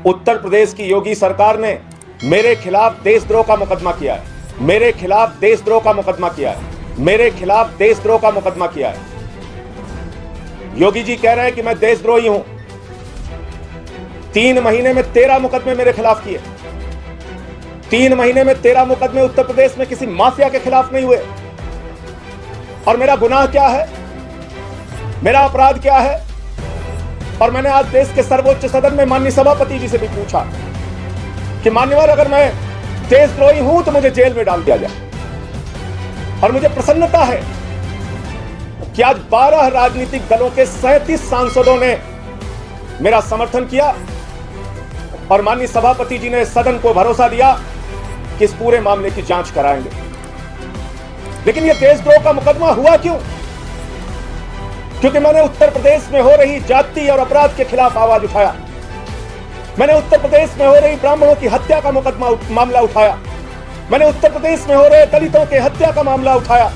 उत्तर प्रदेश की योगी सरकार ने मेरे खिलाफ देशद्रोह का मुकदमा किया है, मेरे खिलाफ देशद्रोह का मुकदमा किया है, मेरे खिलाफ देशद्रोह का मुकदमा किया है। योगी जी कह रहे हैं कि मैं देशद्रोही हूं। 3 महीने में 13 मुकदमे मेरे खिलाफ किए। 3 महीने में 13 मुकदमे उत्तर प्रदेश में किसी माफिया के खिलाफ नहीं हुए। और मेरा गुनाह क्या है, मेरा अपराध क्या है? और मैंने आज देश के सर्वोच्च सदन में माननीय सभापति जी से भी पूछा कि मान्यवर, अगर मैं देशद्रोही हूं तो मुझे जेल में डाल दिया जाए। और मुझे प्रसन्नता है कि आज 12 राजनीतिक दलों के 37 सांसदों ने मेरा समर्थन किया और माननीय सभापति जी ने सदन को भरोसा दिया कि इस पूरे मामले की जांच कराएंगे। लेकिन यह देशद्रोह का मुकदमा हुआ क्यों? क्योंकि मैंने उत्तर प्रदेश में हो रही जाति और अपराध के खिलाफ आवाज उठाया। मैंने उत्तर प्रदेश में हो रही ब्राह्मणों की हत्या का मामला उठाया। मैंने उत्तर प्रदेश में हो रहे दलितों के हत्या का मामला उठाया।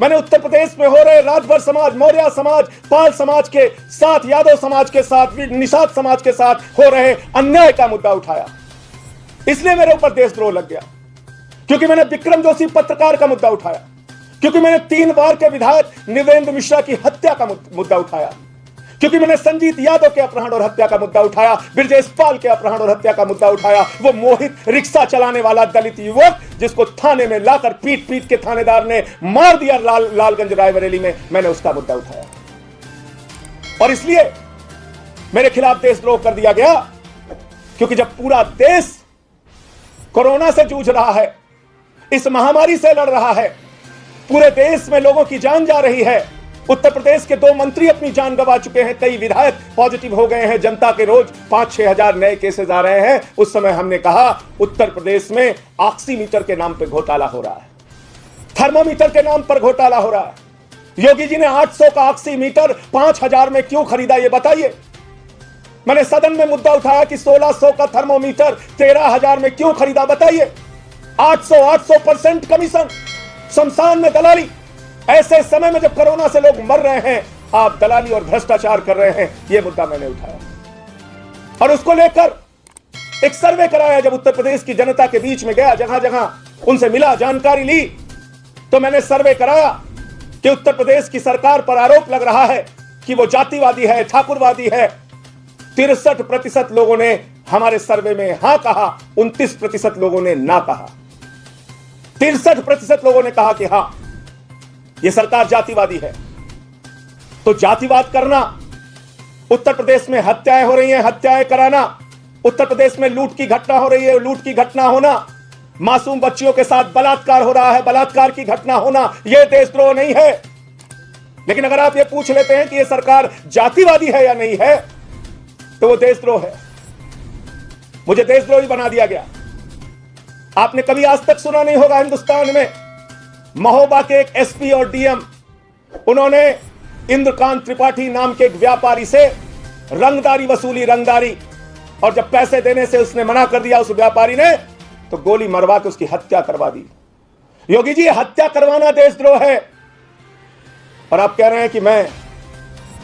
मैंने उत्तर प्रदेश में हो रहे राजभर समाज, मौर्य समाज, पाल समाज के साथ, यादव समाज के साथ, निषाद समाज के साथ हो रहे अन्याय का मुद्दा उठाया। इसलिए मेरे ऊपर देशद्रोह लग गया। क्योंकि मैंने विक्रम जोशी पत्रकार का मुद्दा उठाया, क्योंकि मैंने 3 बार के विधायक निवेंद्र मिश्रा की हत्या का मुद्दा उठाया, क्योंकि मैंने संजीत यादव के अपहरण और हत्या का मुद्दा उठाया, ब्रजेश पाल के अपहरण और हत्या का मुद्दा उठाया, वो मोहित रिक्शा चलाने वाला दलित युवक जिसको थाने में लाकर पीट पीट के थानेदार ने मार दिया लालगंज रायबरेली में, मैंने उसका मुद्दा उठाया। और इसलिए मेरे खिलाफ देशद्रोह कर दिया गया। क्योंकि जब पूरा देश कोरोना से जूझ रहा है, इस महामारी से लड़ रहा है, पूरे देश में लोगों की जान जा रही है, उत्तर प्रदेश के 2 मंत्री अपनी जान गंवा चुके हैं, कई विधायक पॉजिटिव हो गए हैं, जनता के रोज 5-6 हजार नए केसेस आ रहे हैं, उस समय हमने कहा उत्तर प्रदेश में ऑक्सीमीटर के नाम पे घोटाला हो रहा है, थर्मोमीटर के नाम पर घोटाला हो रहा है। योगी जी ने 800 का ऑक्सीमीटर 5000 में क्यों खरीदा, ये बताइए। मैंने सदन में मुद्दा उठाया कि 1600 का थर्मोमीटर 13000 में क्यों खरीदा, बताइए। 800% कमीशन, शमशान में दलाली। ऐसे समय में जब कोरोना से लोग मर रहे हैं, आप दलाली और भ्रष्टाचार कर रहे हैं, यह मुद्दा मैंने उठाया। और उसको लेकर एक सर्वे कराया। जब उत्तर प्रदेश की जनता के बीच में गया, जगह जगह उनसे मिला, जानकारी ली, तो मैंने सर्वे कराया कि उत्तर प्रदेश की सरकार पर आरोप लग रहा है कि वो जातिवादी है, ठाकुरवादी है। 63% लोगों ने हमारे सर्वे में हां कहा, 29% लोगों ने ना कहा। 63% लोगों ने कहा कि हां, यह सरकार जातिवादी है। तो जातिवाद करना, उत्तर प्रदेश में हत्याएं हो रही हैं, हत्याएं कराना, उत्तर प्रदेश में लूट की घटना हो रही है, लूट की घटना होना, मासूम बच्चियों के साथ बलात्कार हो रहा है, बलात्कार की घटना होना, यह देशद्रोह नहीं है। लेकिन अगर आप यह पूछ लेते हैं कि यह सरकार जातिवादी है या नहीं है, तो वो देशद्रोह है। मुझे देशद्रोही बना दिया गया। आपने कभी आज तक सुना नहीं होगा हिंदुस्तान में, महोबा के एक एसपी और डीएम, उन्होंने इंद्रकांत त्रिपाठी नाम के एक व्यापारी से रंगदारी वसूली, रंगदारी, और जब पैसे देने से उसने मना कर दिया उस व्यापारी ने, तो गोली मरवा के उसकी हत्या करवा दी। योगी जी, हत्या करवाना देशद्रोह है। और आप कह रहे हैं कि मैं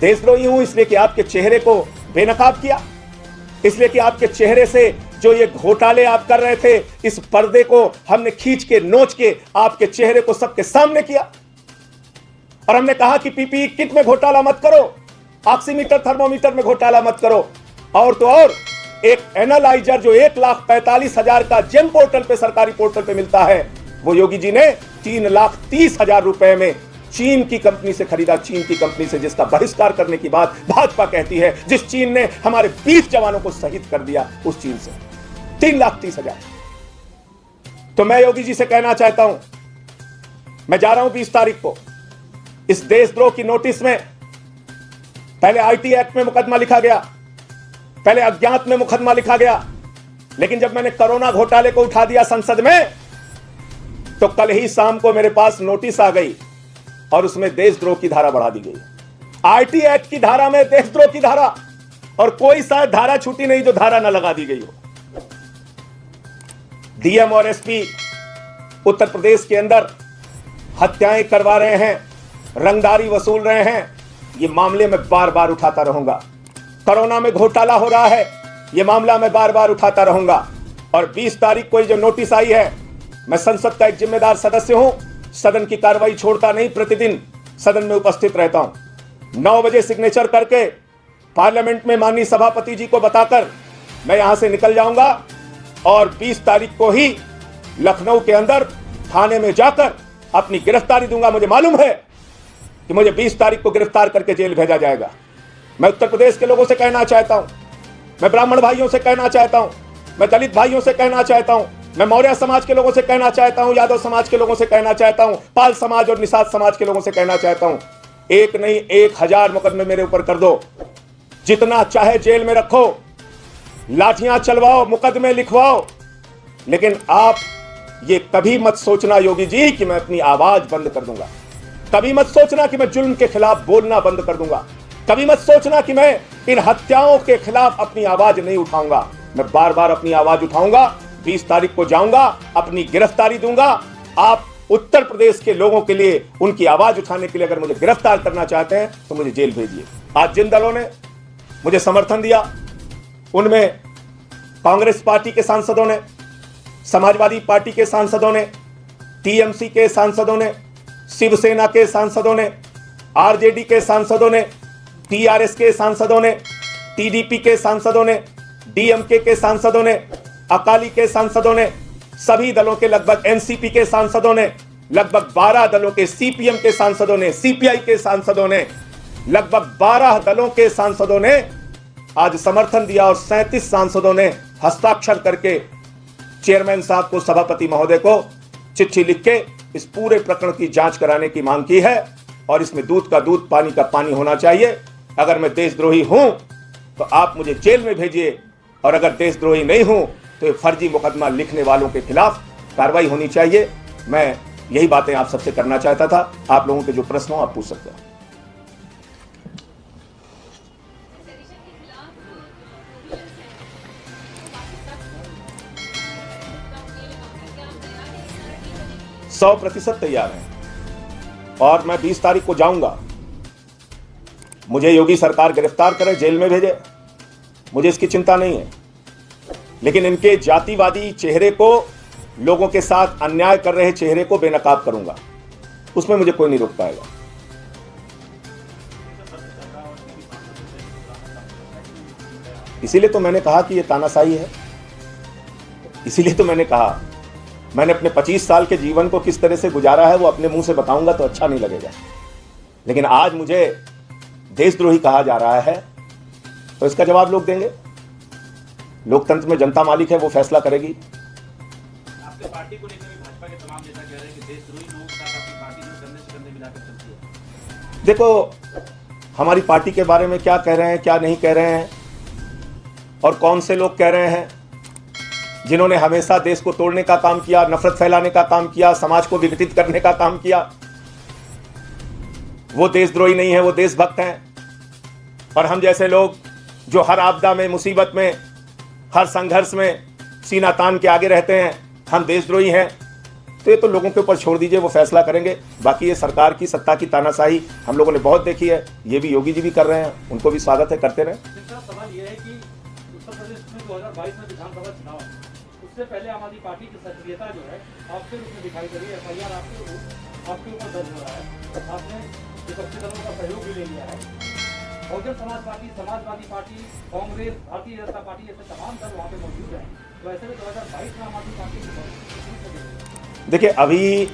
देशद्रोही हूं इसलिए कि आपके चेहरे को बेनकाब किया, इसलिए कि आपके चेहरे से जो ये घोटाले आप कर रहे थे, इस पर्दे को हमने खींच के, नोच के आपके चेहरे को सबके सामने किया। और हमने कहा कि पीपीई किट में घोटाला मत करो, ऑक्सीमीटर, थर्मोमीटर में घोटाला मत करो। और तो और एक एनालाइजर जो 1,45,000 का जेम पोर्टल पे, सरकारी पोर्टल पे मिलता है, वो योगी जी ने 3,30,000 रुपए में चीन की कंपनी से खरीदा। चीन की कंपनी से, जिसका बहिष्कार करने की बात भाजपा कहती है, जिस चीन ने हमारे 20 जवानों को शहीद कर दिया, उस चीन से 3,30,000। तो मैं योगी जी से कहना चाहता हूं, मैं जा रहा हूं 20 तारीख को। इस देशद्रोह की नोटिस में पहले आईटी एक्ट में मुकदमा लिखा गया, पहले अज्ञात में मुकदमा लिखा गया, लेकिन जब मैंने कोरोना घोटाले को उठा दिया संसद में, तो कल ही शाम को मेरे पास नोटिस आ गई और उसमें देशद्रोह की धारा बढ़ा दी गई। आईटी एक्ट की धारा में देशद्रोह की धारा, और कोई शायद धारा छूटी नहीं जो धारा न लगा दी गई हो। डीएम और एसपी उत्तर प्रदेश के अंदर हत्याएं करवा रहे हैं, रंगदारी वसूल रहे हैं। ये मामले मैं बार बार उठाता रहूंगा। कोरोना में घोटाला हो रहा है, ये मामला मैं बार बार उठाता रहूंगा। और 20 तारीख को जो नोटिस आई है, मैं संसद का एक जिम्मेदार सदस्य हूं, सदन की कार्रवाई छोड़ता नहीं, प्रतिदिन सदन में उपस्थित रहता हूं। 9 बजे सिग्नेचर करके पार्लियामेंट में माननीय सभापति जी को बताकर मैं यहां से निकल जाऊंगा और 20 तारीख को ही लखनऊ के अंदर थाने में जाकर अपनी गिरफ्तारी दूंगा। मुझे मालूम है कि मुझे 20 तारीख को गिरफ्तार करके जेल भेजा जाएगा। मैं उत्तर प्रदेश के लोगों से कहना चाहता हूं, मैं ब्राह्मण भाइयों से कहना चाहता हूं, मैं दलित भाइयों से कहना चाहता हूं, मैं मौर्य समाज के लोगों से कहना चाहता हूं, यादव समाज के लोगों से कहना चाहता हूं, पाल समाज और निषाद समाज के लोगों से कहना चाहता हूं, एक नहीं 1000 मुकदमे मेरे ऊपर कर दो, जितना चाहे जेल में रखो, लाठियां चलवाओ, मुकदमे लिखवाओ, लेकिन आप ये कभी मत सोचना योगी जी कि मैं अपनी आवाज बंद कर दूंगा। कभी मत सोचना कि मैं जुल्म के खिलाफ बोलना बंद कर दूंगा। कभी मत सोचना कि मैं इन हत्याओं के खिलाफ अपनी आवाज नहीं उठाऊंगा। मैं बार बार अपनी आवाज उठाऊंगा। 20 तारीख को जाऊंगा, अपनी गिरफ्तारी दूंगा। आप उत्तर प्रदेश के लोगों के लिए, उनकी आवाज उठाने के लिए अगर मुझे गिरफ्तार करना चाहते हैं तो मुझे जेल भेजिए। आज जिन दलों ने मुझे समर्थन दिया, उनमें कांग्रेस पार्टी के सांसदों ने, समाजवादी पार्टी के सांसदों ने, टीएमसी के सांसदों ने, शिवसेना के सांसदों ने, आरजेडी के सांसदों ने, टीआरएस के सांसदों ने, टीडीपी के सांसदों ने, डीएमके के सांसदों ने, अकाली के सांसदों ने, सभी दलों के लगभग एनसीपी के सांसदों ने, लगभग 12 दलों के सीपीएम के सांसदों ने, सीपीआई के सांसदों ने, लगभग 12 दलों के सांसदों ने आज समर्थन दिया और 37 सांसदों ने हस्ताक्षर करके चेयरमैन साहब को, सभापति महोदय को चिट्ठी लिख के इस पूरे प्रकरण की जांच कराने की मांग की है। और इसमें दूध का दूध, पानी का पानी होना चाहिए। अगर मैं देशद्रोही हूं तो आप मुझे जेल में भेजिए, और अगर देशद्रोही नहीं हूं तो फर्जी मुकदमा लिखने वालों के खिलाफ कार्रवाई होनी चाहिए। मैं यही बातें आप सबसे करना चाहता था। आप लोगों के जो प्रश्न हो आप पूछ सकते हैं। सौ 100% तैयार हैं और मैं 20 तारीख को जाऊंगा। मुझे योगी सरकार गिरफ्तार करे, जेल में भेजे, मुझे इसकी चिंता नहीं है, लेकिन इनके जातिवादी चेहरे को, लोगों के साथ अन्याय कर रहे चेहरे को बेनकाब करूंगा। उसमें मुझे कोई नहीं रोक पाएगा। इसीलिए तो मैंने कहा कि यह तानाशाही है। इसीलिए तो मैंने कहा, मैंने अपने 25 साल के जीवन को किस तरह से गुजारा है वो अपने मुंह से बताऊंगा तो अच्छा नहीं लगेगा, लेकिन आज मुझे देशद्रोही कहा जा रहा है तो इसका जवाब लोग देंगे। लोकतंत्र में जनता मालिक है, वो फैसला करेगी। आपके पार्टी को लेकर भाजपा के तमाम नेता कह रहे हैं कि देशद्रोही लोगों के साथ आपकी पार्टी जो कंधे से कंधे मिलाकर चलती है। देखो, हमारी पार्टी के बारे में क्या कह रहे हैं, क्या नहीं कह रहे हैं, और कौन से लोग कह रहे हैं जिन्होंने हमेशा देश को तोड़ने का काम किया, नफरत फैलाने का काम किया, समाज को विघटित करने का काम किया, वो देशद्रोही नहीं है, वो देशभक्त हैं। और हम जैसे लोग जो हर आपदा में, मुसीबत में, हर संघर्ष में सीना तान के आगे रहते हैं, हम देशद्रोही हैं। तो ये तो लोगों के ऊपर छोड़ दीजिए, वो फैसला करेंगे। बाकी ये सरकार की सत्ता की तानाशाही हम लोगों ने बहुत देखी है, ये भी योगी जी भी कर रहे हैं, उनको भी स्वागत है, करते रहे। सवाल ये है कि उत्तर प्रदेश में 2022 में विधानसभा चुनाव, उससे पहले आम आदमी पार्टी की सक्रियता जो है आपके रूप में दिखाई दे रही है। एफआईआर आपके ऊपर दर्ज हो रहा है, आपने विपक्षी दलों का सहयोग भी ले लिया है। Bahujan Samaj party, Samajwadi party, Congress, Bharatiya Janata party जैसे तमाम दल वहाँ पे मौजूद हैं। तो ऐसे में 2022 में आम आदमी पार्टी, देखिए, अभी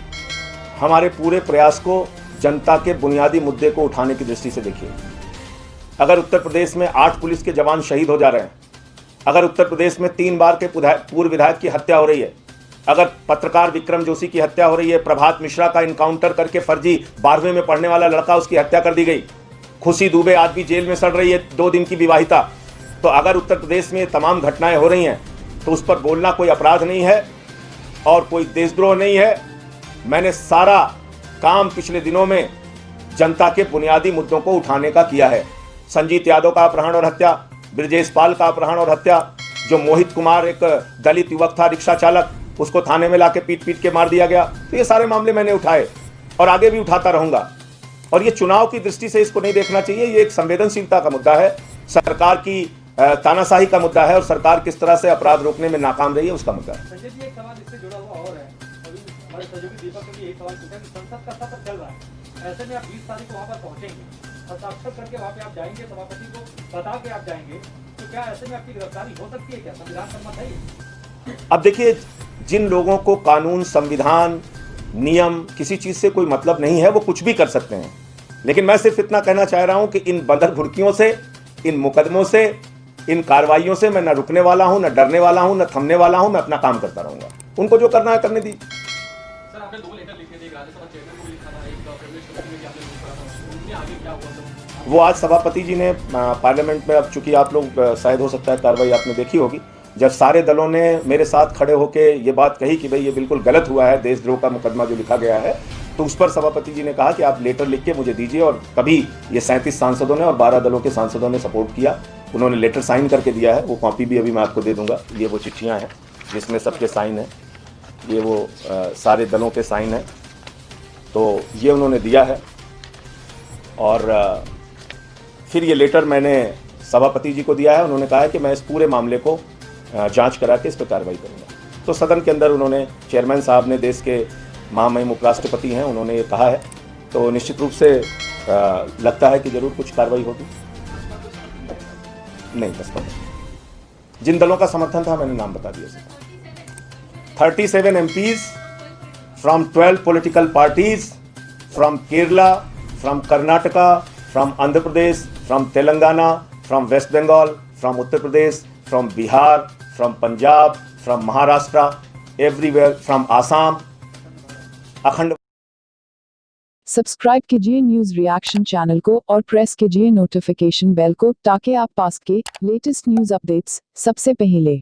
हमारे पूरे प्रयास को जनता के बुनियादी मुद्दे को उठाने की दृष्टि से देखिए। अगर उत्तर प्रदेश में 8 पुलिस के जवान शहीद हो जा रहे हैं, अगर उत्तर प्रदेश में 3 बार के पूर्व विधायक की हत्या हो रही है, अगर पत्रकार विक्रम जोशी की हत्या हो रही है, प्रभात मिश्रा का इनकाउंटर करके फर्जी 12वीं में पढ़ने वाला लड़का, उसकी हत्या कर दी गई, खुशी दुबे आज भी जेल में सड़ रही है, 2 दिन की विवाहिता। तो अगर उत्तर प्रदेश में तमाम घटनाएं हो रही हैं तो उस पर बोलना कोई अपराध नहीं है और कोई देशद्रोह नहीं है। मैंने सारा काम पिछले दिनों में जनता के बुनियादी मुद्दों को उठाने का किया है। संजीत यादव का अपहरण और हत्या, ब्रजेश पाल का अपहरण और हत्या, जो मोहित कुमार एक दलित युवक था, रिक्शा चालक, उसको थाने में लाके पीट पीट के मार दिया गया। तो ये सारे मामले मैंने उठाए और आगे भी उठाता रहूंगा। और ये चुनाव की दृष्टि से इसको नहीं देखना चाहिए, ये एक संवेदनशीलता का मुद्दा है। सरकार की तानाशाही का मुद्दा है और सरकार किस तरह से अपराध रोकने में नाकाम रही है उसका मुद्दा है। संजय जी, एक सवाल इससे जुड़ा हुआ और है, अभी हमारे सहयोगी दीपक ने भी एक सवाल पूछा कि संसद का सत्र चल रहा है, ऐसे में आप 20 तारीख को वहाँ पर पहुंचेंगे, हस्ताक्षर करके वहाँ पे आप जाएंगे, सभापति को बता के आप जाएंगे, तो क्या ऐसे में आपकी गिरफ्तारी हो सकती है? क्या संविधान सम्मत है ये? अब देखिए, जिन लोगों को कानून, संविधान, नियम, किसी चीज से कोई मतलब नहीं है वो कुछ भी कर सकते हैं, लेकिन मैं सिर्फ इतना कहना चाह रहा हूं कि इन बंदर भुड़कियों से, इन मुकदमों से, इन कार्रवाइयों से मैं न रुकने वाला हूं, न डरने वाला हूं, न थमने वाला हूं। मैं अपना काम करता रहूंगा, उनको जो करना है करने दी। सर, आपने 2 लेटर लिखे थे, एक राज्यसभा चेयरमैन को भी लिखा था, एक कैबिनेट कमेटी में भी आपने लिखा था, उनमें आगे क्या हुआ? वो आज सभापति जी ने पार्लियामेंट में, अब चूंकि आप लोग शायद हो सकता है कार्रवाई आपने देखी होगी, जब सारे दलों ने मेरे साथ खड़े होकर ये बात कही कि भाई ये बिल्कुल गलत हुआ है, देशद्रोह का मुकदमा जो लिखा गया है, तो उस पर सभापति जी ने कहा कि आप लेटर लिख के मुझे दीजिए। और तभी ये 37 सांसदों ने और 12 दलों के सांसदों ने सपोर्ट किया, उन्होंने लेटर साइन करके दिया है। वो कॉपी भी अभी मैं आपको दे दूंगा। ये वो चिट्ठियाँ हैं जिसमें सबके साइन हैं, ये वो सारे दलों के साइन हैं, तो ये उन्होंने दिया है। और फिर ये लेटर मैंने सभापति जी को दिया है, उन्होंने कहा है कि मैं इस पूरे मामले को जांच करा के इस पर कार्रवाई करूंगा। तो सदन के अंदर उन्होंने, चेयरमैन साहब ने, देश के महामहिम उपराष्ट्रपति हैं, उन्होंने ये कहा है, तो निश्चित रूप से लगता है कि जरूर कुछ कार्रवाई होगी। नहीं, बस जिन दलों का समर्थन था मैंने नाम बता दिया। 37 MPs from 12 political parties, from Kerala, from Karnataka, from Andhra Pradesh, from Telangana, from West Bengal, from Uttar Pradesh, from Bihar, from Punjab, from Maharashtra, everywhere, from Assam, अखंड। सब्सक्राइब कीजिए न्यूज रिएक्शन चैनल को और प्रेस कीजिए नोटिफिकेशन बेल को ताकि आप पास के लेटेस्ट न्यूज अपडेट्स सबसे पहले